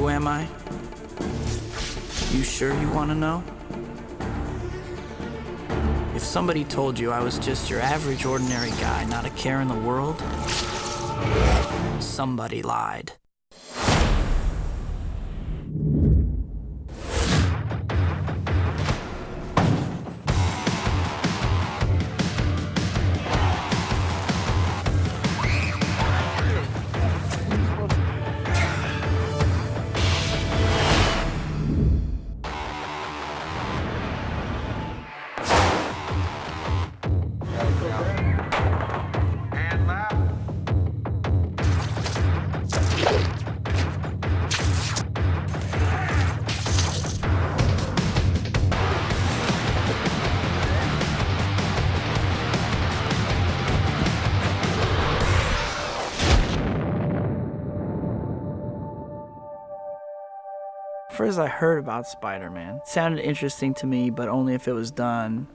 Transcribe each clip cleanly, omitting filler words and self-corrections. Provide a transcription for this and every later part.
Who am I? You sure you want to know? If somebody told you I was just your average, ordinary guy, not a care in the world, somebody lied. First I heard about Spider-Man. It sounded interesting to me, but only if it was done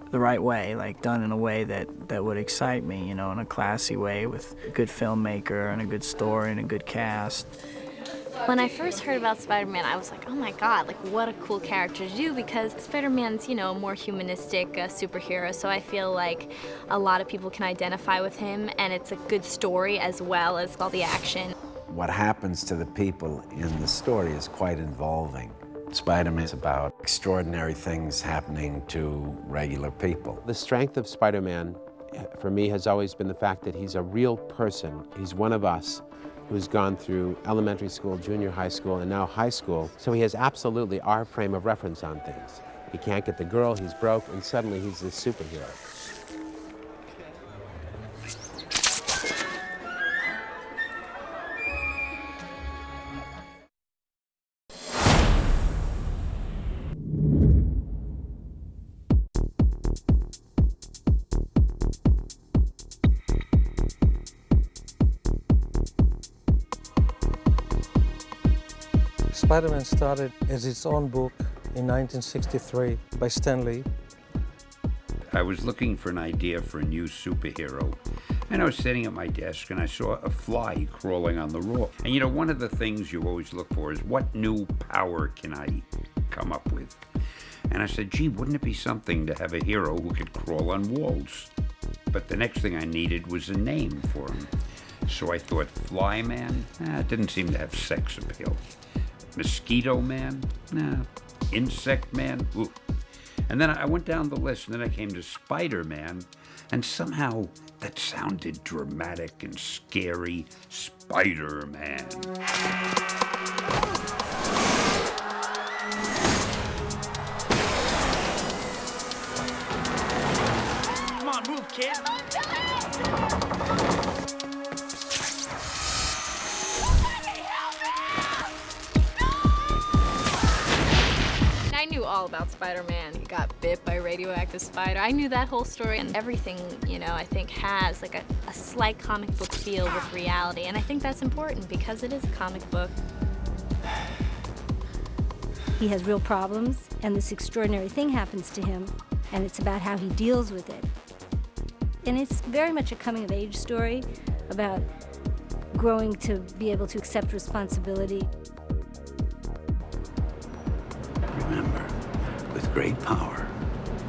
the right way, like done in a way that would excite me, you know, in a classy way with a good filmmaker and a good story and a good cast. When I first heard about Spider-Man, I was like, oh my God, like what a cool character to do, because Spider-Man's, you know, a more humanistic superhero, so I feel like a lot of people can identify with him, and it's a good story as well as all the action. What happens to the people in the story is quite involving. Spider-Man is about extraordinary things happening to regular people. The strength of Spider-Man, for me, has always been the fact that he's a real person. He's one of us who's gone through elementary school, junior high school, and now high school. So he has absolutely our frame of reference on things. He can't get the girl, he's broke, and suddenly he's this superhero. Spider-Man started as its own book in 1963 by Stan Lee. I was looking for an idea for a new superhero, and I was sitting at my desk and I saw a fly crawling on the wall. And you know, one of the things you always look for is what new power can I come up with? And I said, gee, wouldn't it be something to have a hero who could crawl on walls? But the next thing I needed was a name for him. So I thought Fly Man? It didn't seem to have sex appeal. Mosquito Man? Nah. Insect Man? Ooh. And then I went down the list, and then I came to Spider-Man, and somehow that sounded dramatic and scary. Spider-Man. Come on, move, kid. I knew all about Spider-Man. He got bit by a radioactive spider. I knew that whole story, and everything, you know, I think has like a slight comic book feel with reality, and I think that's important because it is a comic book. He has real problems, and this extraordinary thing happens to him, and it's about how he deals with it. And it's very much a coming-of-age story about growing to be able to accept responsibility. Remember, with great power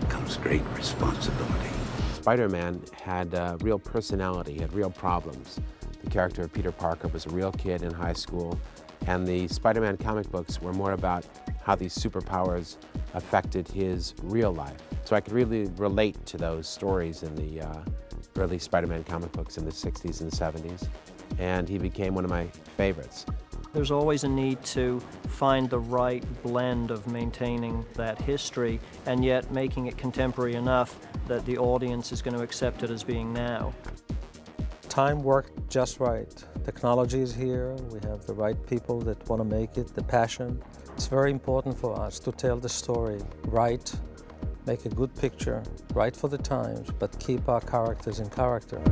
comes great responsibility. Spider-Man had real personality, he had real problems. The character of Peter Parker was a real kid in high school, and the Spider-Man comic books were more about how these superpowers affected his real life. So I could really relate to those stories in the early Spider-Man comic books in the 60s and 70s, and he became one of my favorites. There's always a need to find the right blend of maintaining that history and yet making it contemporary enough that the audience is going to accept it as being now. Time worked just right. Technology is here, we have the right people that want to make it, the passion. It's very important for us to tell the story right, make a good picture, right for the times, but keep our characters in character.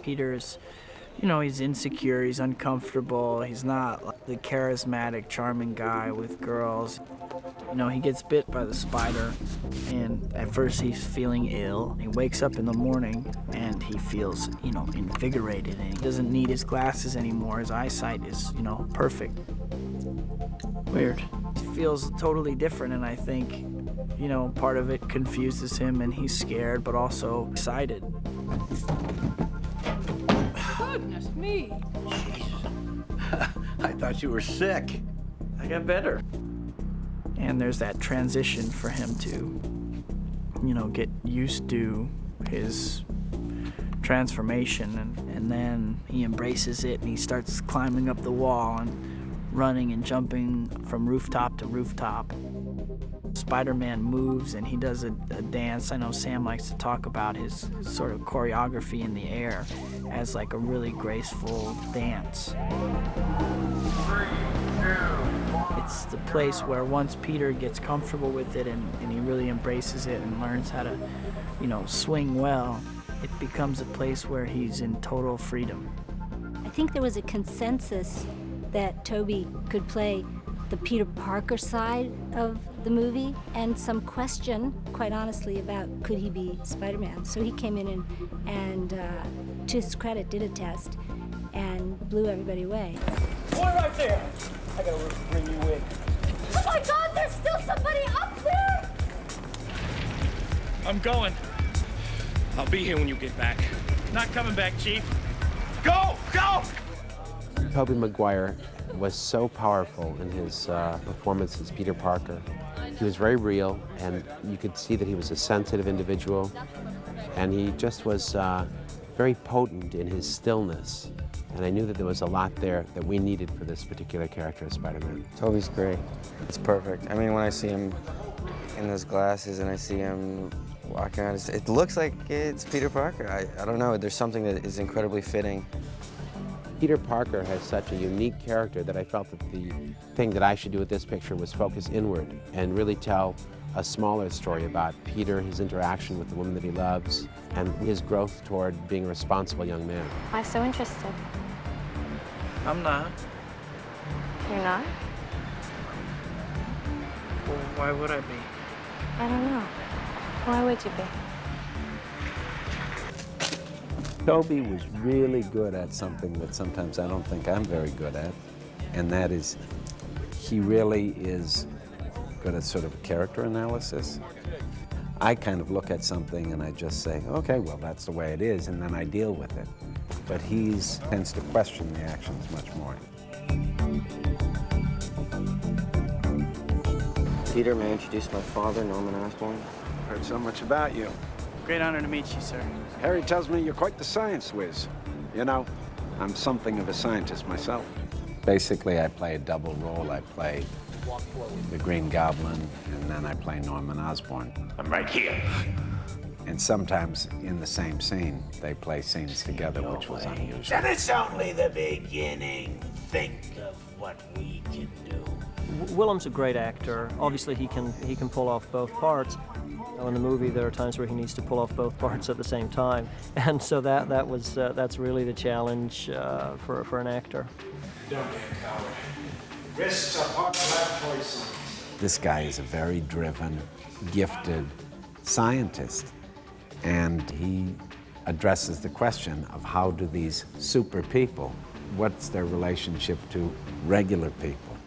Peter's, you know, he's insecure, he's uncomfortable, he's not like the charismatic, charming guy with girls. You know, he gets bit by the spider, and at first he's feeling ill. He wakes up in the morning, and he feels, you know, invigorated, and he doesn't need his glasses anymore. His eyesight is, you know, perfect. Weird. He feels totally different, and I think, you know, part of it confuses him, and he's scared, but also excited. Goodness me. I thought you were sick. I got better. And there's that transition for him to, you know, get used to his transformation, and then he embraces it, and he starts climbing up the wall and running and jumping from rooftop to rooftop. Spider-Man moves, and he does a dance. I know Sam likes to talk about his sort of choreography in the air as like a really graceful dance. It's the place where once Peter gets comfortable with it and he really embraces it and learns how to, you know, swing well, it becomes a place where he's in total freedom. I think there was a consensus that Tobey could play the Peter Parker side of the movie, and some question, quite honestly, about could he be Spider-Man. So he came in and to his credit, did a test and blew everybody away. Boy, right there. I gotta bring you in. Oh my God, there's still somebody up there! I'm going. I'll be here when you get back. Not coming back, Chief. Go! Go! Tobey Maguire was so powerful in his performance as Peter Parker. He was very real, and you could see that he was a sensitive individual, and he just was very potent in his stillness. And I knew that there was a lot there that we needed for this particular character of Spider-Man. Tobey's great. It's perfect. I mean, when I see him in those glasses and I see him walking around, it looks like it's Peter Parker. I don't know, there's something that is incredibly fitting. Peter Parker has such a unique character that I felt that the thing that I should do with this picture was focus inward and really tell a smaller story about Peter, his interaction with the woman that he loves, and his growth toward being a responsible young man. Why so interested? I'm not. You're not? Well, why would I be? I don't know. Why would you be? Tobey was really good at something that sometimes I don't think I'm very good at, and that is he really is good at sort of character analysis. I kind of look at something and I just say, okay, well, that's the way it is, and then I deal with it. But he tends to question the actions much more. Peter, may I introduce my father, Norman Osborn? Heard so much about you. Great honor to meet you, sir. Harry tells me you're quite the science whiz. You know, I'm something of a scientist myself. Basically, I play a double role. I play the Green Goblin, and then I play Norman Osborn. I'm right here. And sometimes in the same scene, they play scenes together, which was unusual. And it's only the beginning. Think of what we can do. Willem's a great actor. Obviously, he can pull off both parts. In the movie, there are times where he needs to pull off both parts at the same time, and so that's really the challenge for an actor. Don't be a coward. Risks are part of laboratory science. This guy is a very driven, gifted scientist, and he addresses the question of how do these super people, what's their relationship to regular people?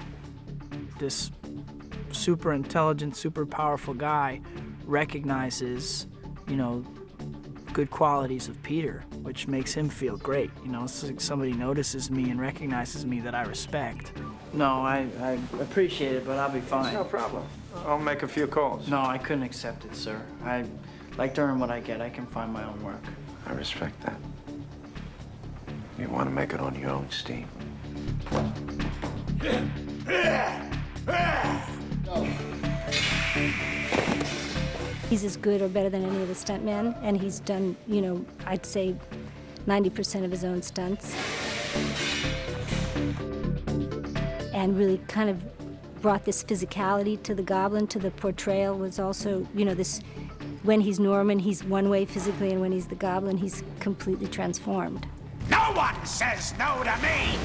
This super intelligent, super powerful guy recognizes, you know, good qualities of Peter, which makes him feel great. You know, it's like somebody notices me and recognizes me that I respect. No, I appreciate it, but I'll be fine. No problem. I'll make a few calls. No, I couldn't accept it, sir. I like to earn what I get. I can find my own work. I respect that. You want to make it on your own steam. He's as good or better than any of the stuntmen, and he's done, you know, I'd say 90% of his own stunts. And really kind of brought this physicality to the Goblin, to the portrayal, was also, you know, this, when he's Norman, he's one way physically, and when he's the Goblin, he's completely transformed. No one says no to me!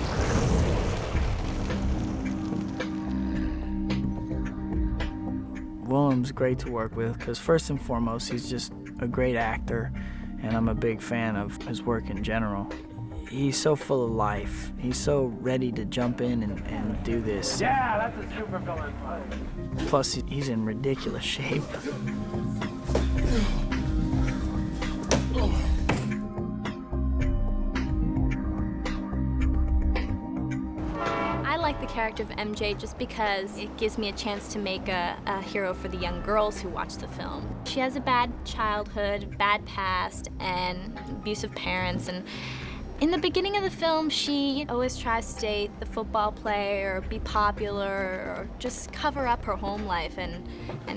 Willem's great to work with because first and foremost, he's just a great actor, and I'm a big fan of his work in general. He's so full of life. He's so ready to jump in and do this. Yeah, that's a super villain fight. Plus, he's in ridiculous shape. I like the character of MJ just because it gives me a chance to make a hero for the young girls who watch the film. She has a bad childhood, bad past, and abusive parents, and in the beginning of the film, she always tries to date the football player, or be popular, or just cover up her home life and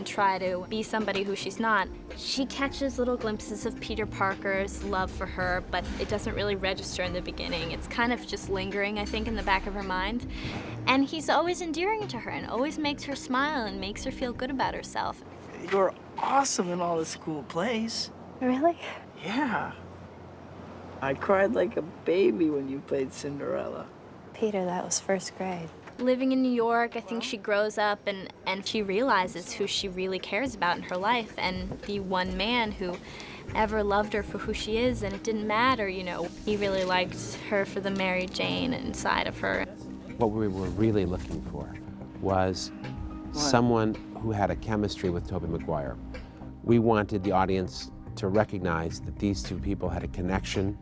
try to be somebody who she's not. She catches little glimpses of Peter Parker's love for her, but it doesn't really register in the beginning. It's kind of just lingering, I think, in the back of her mind. And he's always endearing to her and always makes her smile and makes her feel good about herself. You're awesome in all the school plays. Really? Yeah. I cried like a baby when you played Cinderella. Peter, that was first grade. Living in New York, I think she grows up and she realizes who she really cares about in her life, and the one man who ever loved her for who she is, and it didn't matter, you know. He really liked her for the Mary Jane inside of her. What we were really looking for was someone who had a chemistry with Tobey Maguire. We wanted the audience to recognize that these two people had a connection,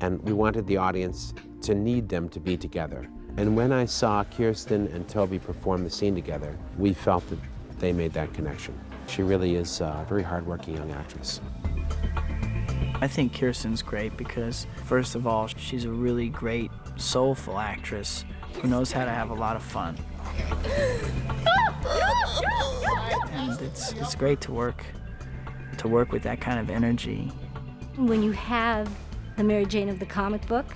and we wanted the audience to need them to be together. And when I saw Kirsten and Tobey perform the scene together, we felt that they made that connection. She really is a very hardworking young actress. I think Kirsten's great because, first of all, she's a really great, soulful actress who knows how to have a lot of fun. And it's great to work with that kind of energy. When you have the Mary Jane of the comic book,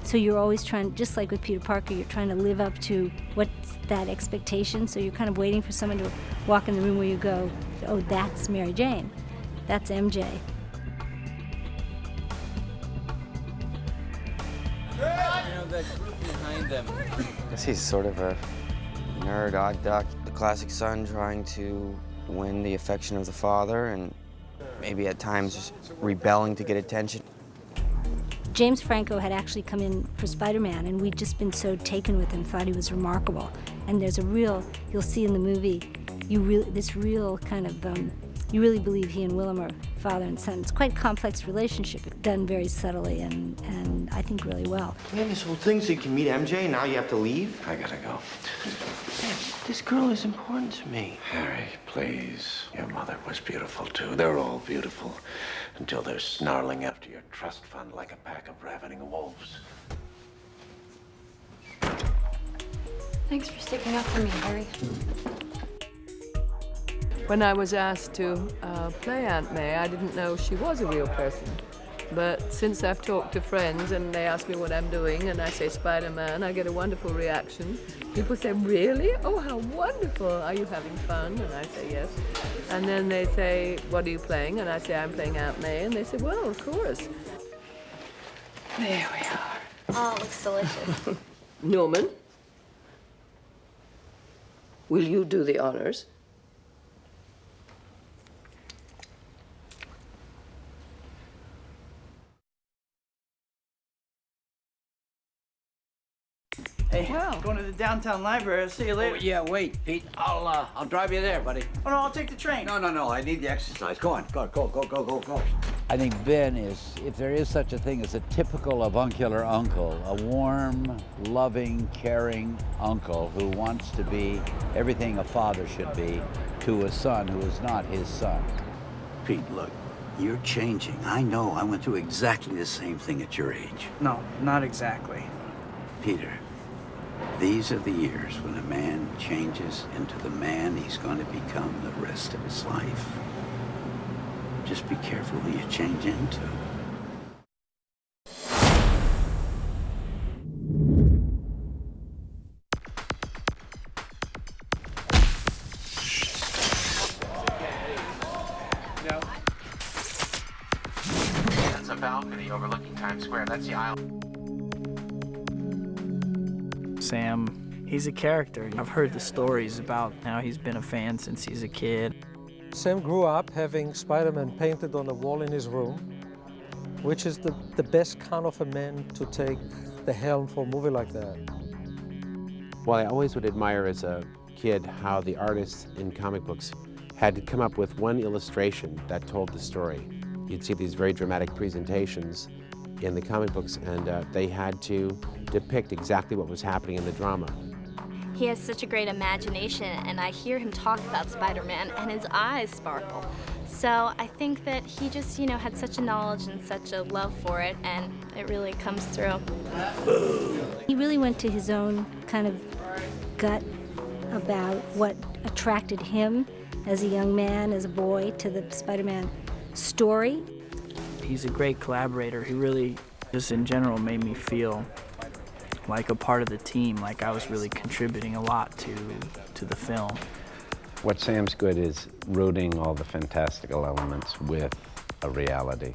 so you're always trying, just like with Peter Parker, you're trying to live up to what's that expectation, so you're kind of waiting for someone to walk in the room where you go, oh, that's Mary Jane, that's MJ. That group behind them. I guess he's sort of a nerd, odd duck, the classic son trying to win the affection of the father, and maybe at times rebelling to get attention. James Franco had actually come in for Spider-Man, and we'd just been so taken with him, thought he was remarkable. And there's a real, you'll see in the movie, this real kind of, you really believe he and Willem are father and son. It's quite a complex relationship, done very subtly and I think really well. Man, this whole thing so you can meet MJ, now you have to leave? I gotta go. Man, this girl is important to me. Harry, please. Your mother was beautiful, too. They're all beautiful. Until they're snarling after your trust fund like a pack of ravening wolves. Thanks for sticking up for me, Harry. When I was asked to play Aunt May, I didn't know she was a real person. But since I've talked to friends and they ask me what I'm doing and I say Spider-Man, I get a wonderful reaction. People say, really? Oh, how wonderful. Are you having fun? And I say, yes. And then they say, what are you playing? And I say, I'm playing Aunt May. And they say, well, of course. There we are. Oh, it looks delicious. Norman, will you do the honors? Hey, going to the downtown library. I'll see you later. Oh, yeah, wait, Pete. I'll drive you there, buddy. Oh, no, I'll take the train. No. I need the exercise. Go on. Go. I think Ben is, if there is such a thing as a typical avuncular uncle, a warm, loving, caring uncle who wants to be everything a father should be to a son who is not his son. Pete, look, you're changing. I know. I went through exactly the same thing at your age. No, not exactly. Peter, these are the years when a man changes into the man he's going to become the rest of his life. Just be careful who you change into. a balcony overlooking Times Square. That's the aisle. Sam, he's a character. I've heard the stories about how he's been a fan since he's a kid. Sam grew up having Spider-Man painted on the wall in his room, which is the best kind of a man to take the helm for a movie like that. Well, I always would admire as a kid how the artists in comic books had to come up with one illustration that told the story. You'd see these very dramatic presentations in the comic books, and they had to depict exactly what was happening in the drama. He has such a great imagination, and I hear him talk about Spider-Man, and his eyes sparkle. So I think that he just, had such a knowledge and such a love for it, and it really comes through. He really went to his own kind of gut about what attracted him as a young man, as a boy, to the Spider-Man story. He's a great collaborator. He really, just in general, made me feel like a part of the team, like I was really contributing a lot to the film. What Sam's good is rooting all the fantastical elements with a reality.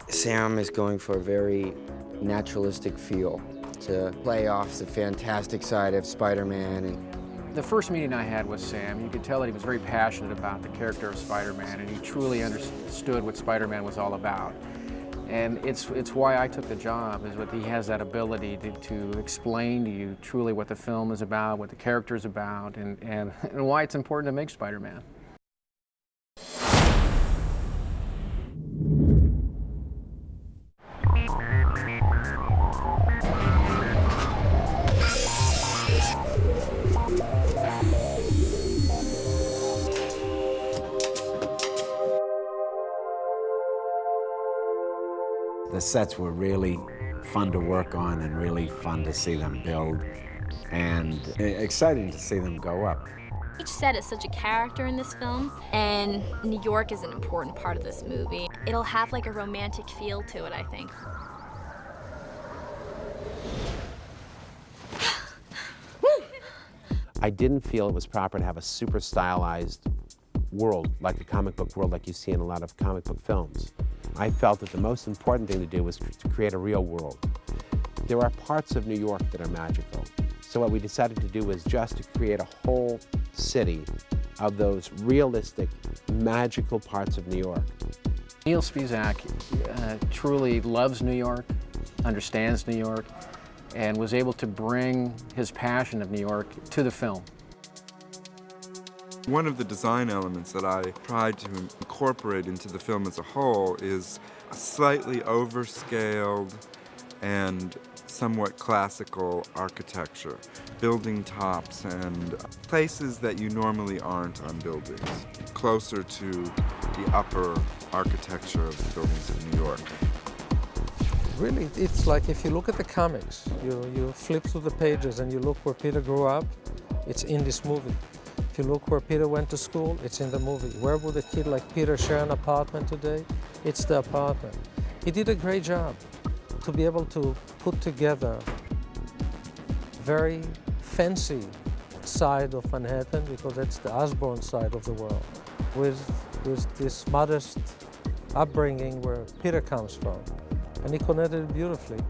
Sam is going for a very naturalistic feel to play off the fantastic side of Spider-Man. The first meeting I had with Sam, you could tell that he was very passionate about the character of Spider-Man, and he truly understood what Spider-Man was all about. And it's why I took the job, is that he has that ability to explain to you truly what the film is about, what the character is about, and why it's important to make Spider-Man. The sets were really fun to work on and really fun to see them build, and exciting to see them go up. Each set is such a character in this film, and New York is an important part of this movie. It'll have like a romantic feel to it, I think. I didn't feel it was proper to have a super stylized world, like the comic book world like you see in a lot of comic book films. I felt that the most important thing to do was to create a real world. There are parts of New York that are magical. So what we decided to do was just to create a whole city of those realistic, magical parts of New York. Neil Spizak truly loves New York, understands New York, and was able to bring his passion of New York to the film. One of the design elements that I tried to incorporate into the film as a whole is a slightly overscaled and somewhat classical architecture, building tops and places that you normally aren't on buildings, closer to the upper architecture of the buildings of New York. Really, it's like if you look at the comics, you flip through the pages and you look where Peter grew up, it's in this movie. If you look where Peter went to school, it's in the movie. Where would a kid like Peter share an apartment today? It's the apartment. He did a great job to be able to put together a very fancy side of Manhattan, because that's the Osborne side of the world, with this modest upbringing where Peter comes from. And he connected it beautifully.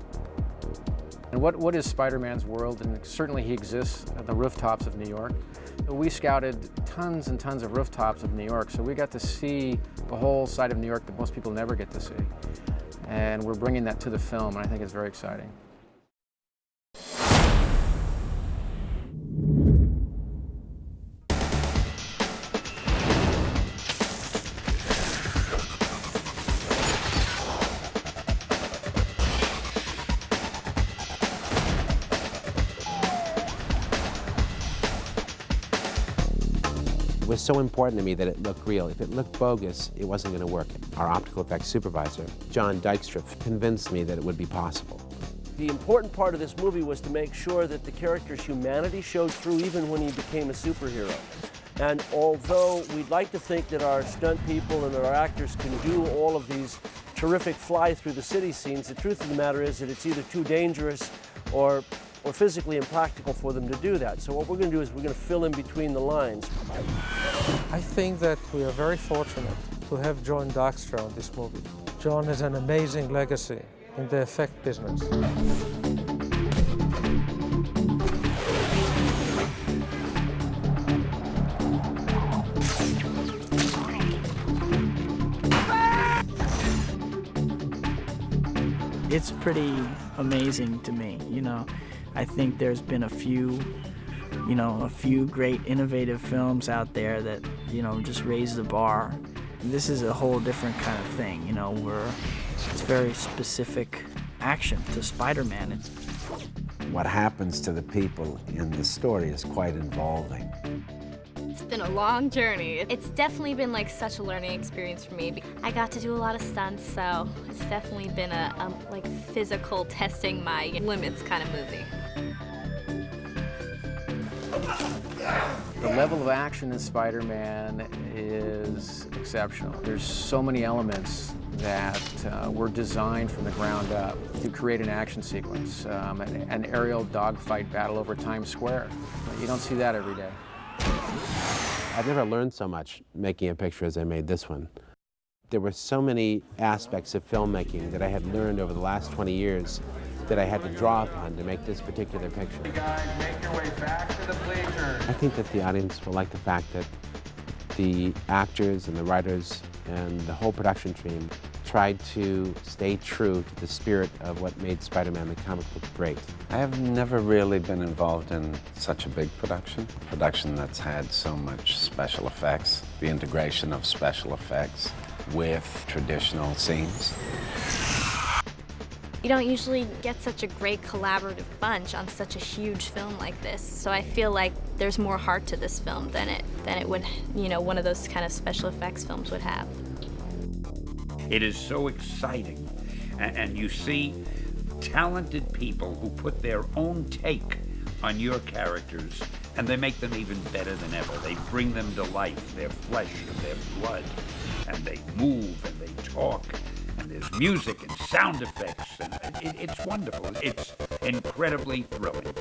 And what is Spider-Man's world? And certainly he exists at the rooftops of New York. We scouted tons and tons of rooftops of New York, so we got to see the whole side of New York that most people never get to see. And we're bringing that to the film, and I think it's very exciting. It was so important to me that it looked real. If it looked bogus, it wasn't going to work. Our optical effects supervisor, John Dykstra, convinced me that it would be possible. The important part of this movie was to make sure that the character's humanity showed through even when he became a superhero. And although we'd like to think that our stunt people and our actors can do all of these terrific fly through the city scenes, the truth of the matter is that it's either too dangerous or physically impractical for them to do that. So what we're going to do is we're going to fill in between the lines. I think that we are very fortunate to have John Dykstra on this movie. John has an amazing legacy in the effect business. It's pretty amazing to me, you know. I think there's been a few great innovative films out there that, you know, just raise the bar. This is a whole different kind of thing, you know, where it's very specific action to Spider-Man. What happens to the people in the story is quite involving. It's been a long journey. It's definitely been like such a learning experience for me. I got to do a lot of stunts, so it's definitely been a like physical testing my limits kind of movie. The level of action in Spider-Man is exceptional. There's so many elements that were designed from the ground up to create an action sequence, an aerial dogfight battle over Times Square. You don't see that every day. I've never learned so much making a picture as I made this one. There were so many aspects of filmmaking that I had learned over the last 20 years that I had to draw upon to make this particular picture. You guys make your way back to the bleachers. I think that the audience will like the fact that the actors and the writers and the whole production team tried to stay true to the spirit of what made Spider-Man the comic book great. I have never really been involved in such a big production that's had so much special effects, the integration of special effects with traditional scenes. You don't usually get such a great collaborative bunch on such a huge film like this, so I feel like there's more heart to this film than it would, you know, one of those kind of special effects films would have. It is so exciting, and you see talented people who put their own take on your characters, and they make them even better than ever. They bring them to life, their flesh and their blood, and they move and they talk, and there's music and sound effects, and it's wonderful. It's incredibly thrilling.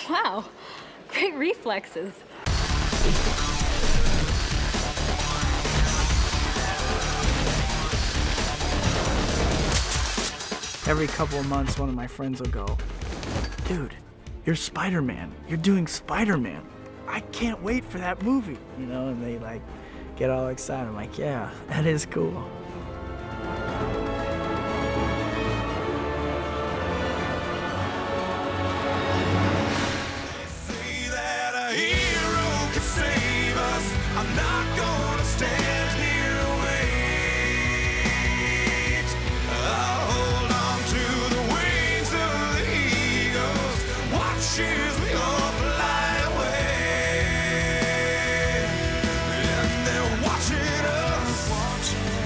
Wow, great reflexes. Every couple of months, one of my friends will go, "Dude, you're Spider-Man. You're doing Spider-Man. I can't wait for that movie." You know, and they like get all excited. I'm like, "Yeah, that is cool." I'm not gonna stand here and wait. I'll hold on to the wings of the eagles. Watch as we all fly away. And they're watching us.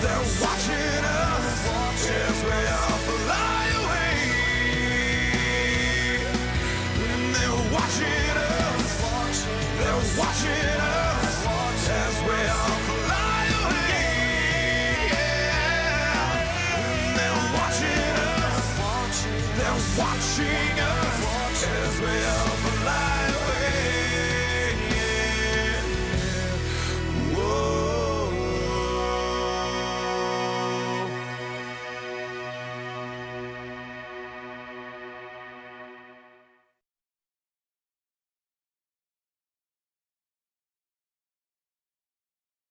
They're watching us as we all fly away. And they're watching us. They're watching us. As we all fly away, yeah. And they're watching us. They're watching us as we all fly away.